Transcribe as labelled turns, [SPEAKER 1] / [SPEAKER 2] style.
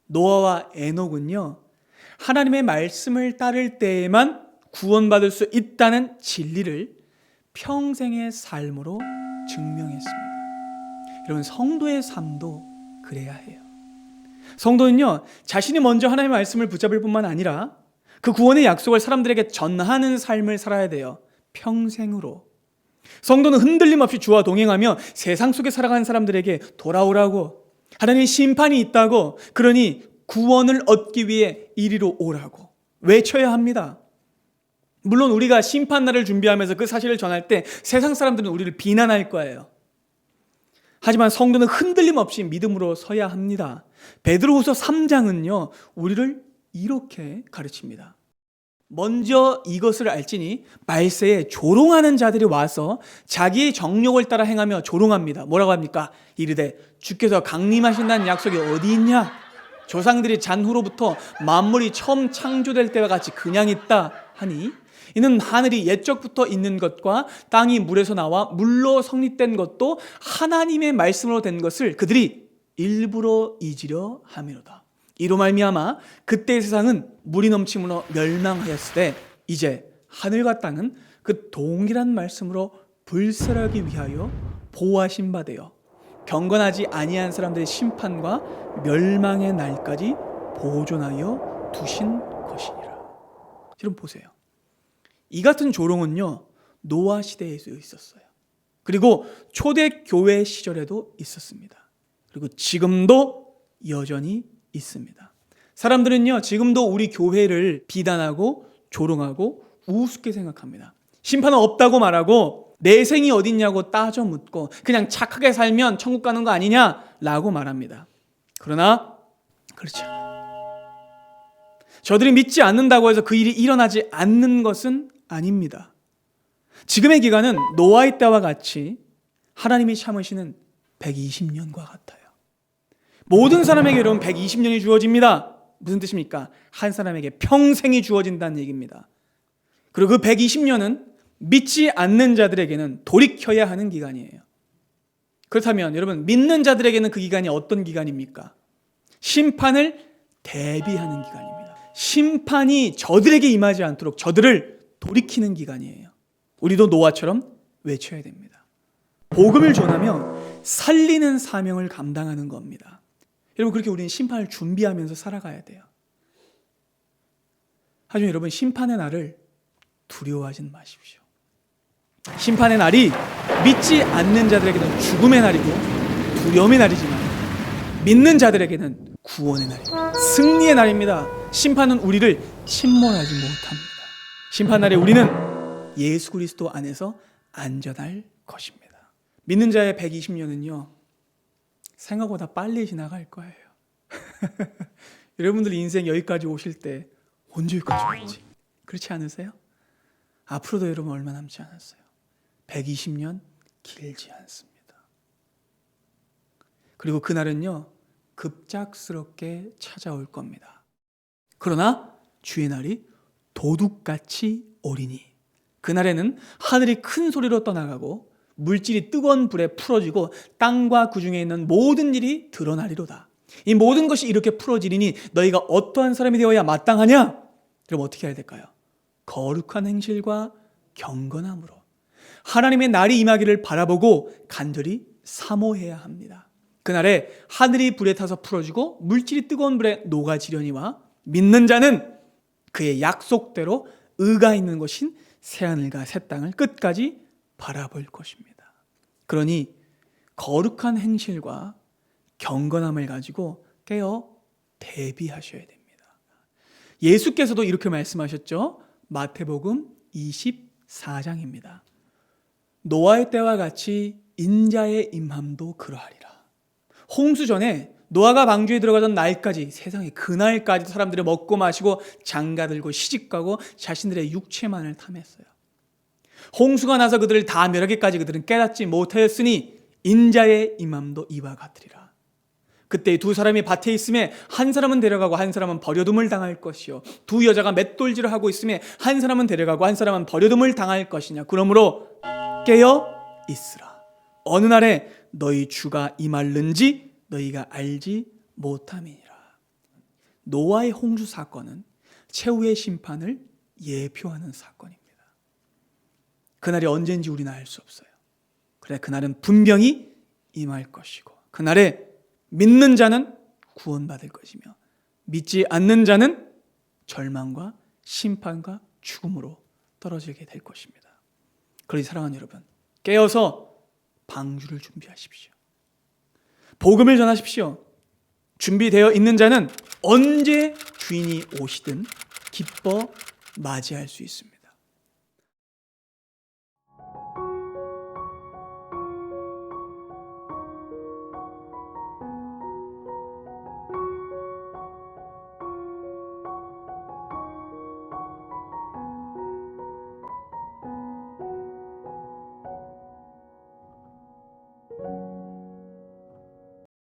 [SPEAKER 1] 노아와 에녹은요, 하나님의 말씀을 따를 때에만 구원받을 수 있다는 진리를 평생의 삶으로 증명했습니다. 여러분, 성도의 삶도 그래야 해요. 성도는요, 자신이 먼저 하나님의 말씀을 붙잡을 뿐만 아니라 그 구원의 약속을 사람들에게 전하는 삶을 살아야 돼요. 평생으로. 성도는 흔들림 없이 주와 동행하며 세상 속에 살아가는 사람들에게 돌아오라고, 하나님의 심판이 있다고, 그러니 구원을 얻기 위해 이리로 오라고 외쳐야 합니다. 물론 우리가 심판날을 준비하면서 그 사실을 전할 때 세상 사람들은 우리를 비난할 거예요. 하지만 성도는 흔들림 없이 믿음으로 서야 합니다. 베드로후서 3장은요, 우리를 이렇게 가르칩니다. 먼저 이것을 알지니 말세에 조롱하는 자들이 와서 자기의 정욕을 따라 행하며 조롱합니다. 뭐라고 합니까? 이르되 주께서 강림하신다는 약속이 어디 있냐? 조상들이 잔후로부터 만물이 처음 창조될 때와 같이 그냥 있다 하니, 이는 하늘이 옛적부터 있는 것과 땅이 물에서 나와 물로 성립된 것도 하나님의 말씀으로 된 것을 그들이 일부러 잊으려 함이로다. 이로 말미암아 그때의 세상은 물이 넘침으로 멸망하였으되 이제 하늘과 땅은 그 동일한 말씀으로 불설하기 위하여 보호하신 바 되어 경건하지 아니한 사람들의 심판과 멸망의 날까지 보존하여 두신 것이니라. 여러분 보세요. 이 같은 조롱은요, 노아 시대에도 있었어요. 그리고 초대교회 시절에도 있었습니다. 그리고 지금도 여전히 있습니다. 사람들은요, 지금도 우리 교회를 비난하고 조롱하고 우습게 생각합니다. 심판은 없다고 말하고 내생이 어딨냐고 따져 묻고 그냥 착하게 살면 천국 가는 거 아니냐라고 말합니다. 그러나 그렇지 않아요. 저들이 믿지 않는다고 해서 그 일이 일어나지 않는 것은 아닙니다. 지금의 기간은 노아의 때와 같이 하나님이 참으시는 120년과 같아요. 모든 사람에게 여러분 120년이 주어집니다. 무슨 뜻입니까? 한 사람에게 평생이 주어진다는 얘기입니다. 그리고 그 120년은 믿지 않는 자들에게는 돌이켜야 하는 기간이에요. 그렇다면 여러분, 믿는 자들에게는 그 기간이 어떤 기간입니까? 심판을 대비하는 기간입니다. 심판이 저들에게 임하지 않도록 저들을 돌이키는 기간이에요. 우리도 노아처럼 외쳐야 됩니다. 복음을 전하며 살리는 사명을 감당하는 겁니다. 여러분, 그렇게 우리는 심판을 준비하면서 살아가야 돼요. 하지만 여러분, 심판의 날을 두려워하지는 마십시오. 심판의 날이 믿지 않는 자들에게는 죽음의 날이고 두려움의 날이지만 믿는 자들에게는 구원의 날입니다. 승리의 날입니다. 심판은 우리를 침몰하지 못합니다. 심판 날에 우리는 예수 그리스도 안에서 안전할 것입니다. 믿는 자의 120년은요, 생각보다 빨리 지나갈 거예요. 여러분들 인생 여기까지 오실 때 언제 여기까지 오겠지? 그렇지 않으세요? 앞으로도 여러분 얼마 남지 않았어요. 120년 길지 않습니다. 그리고 그날은요, 급작스럽게 찾아올 겁니다. 그러나 주의 날이 도둑같이 오리니, 그날에는 하늘이 큰 소리로 떠나가고 물질이 뜨거운 불에 풀어지고 땅과 그 중에 있는 모든 일이 드러나리로다. 이 모든 것이 이렇게 풀어지리니 너희가 어떠한 사람이 되어야 마땅하냐? 그럼 어떻게 해야 될까요? 거룩한 행실과 경건함으로 하나님의 날이 임하기를 바라보고 간절히 사모해야 합니다. 그날에 하늘이 불에 타서 풀어지고 물질이 뜨거운 불에 녹아지려니와 믿는 자는 그의 약속대로 의가 있는 것인 새하늘과 새 땅을 끝까지 바라볼 것입니다. 그러니 거룩한 행실과 경건함을 가지고 깨어 대비하셔야 됩니다. 예수께서도 이렇게 말씀하셨죠. 마태복음 24장입니다. 노아의 때와 같이 인자의 임함도 그러하리라. 홍수 전에 노아가 방주에 들어가던 날까지, 세상에 그날까지 사람들이 먹고 마시고 장가들고 시집가고 자신들의 육체만을 탐했어요. 홍수가 나서 그들을 다 멸하기까지 그들은 깨닫지 못하였으니 인자의 임함도 이와 같으리라. 그때 두 사람이 밭에 있음에 한 사람은 데려가고 한 사람은 버려둠을 당할 것이요, 두 여자가 맷돌질을 하고 있음에 한 사람은 데려가고 한 사람은 버려둠을 당할 것이냐. 그러므로 깨어 있으라. 어느 날에 너희 주가 임할는지 너희가 알지 못함이니라. 노아의 홍수 사건은 최후의 심판을 예표하는 사건입니다. 그날이 언제인지 우리는 알 수 없어요. 그러나 그날은 분명히 임할 것이고 그날에 믿는 자는 구원받을 것이며 믿지 않는 자는 절망과 심판과 죽음으로 떨어지게 될 것입니다. 그러니 사랑하는 여러분, 깨어서 방주를 준비하십시오. 복음을 전하십시오. 준비되어 있는 자는 언제 주인이 오시든 기뻐 맞이할 수 있습니다.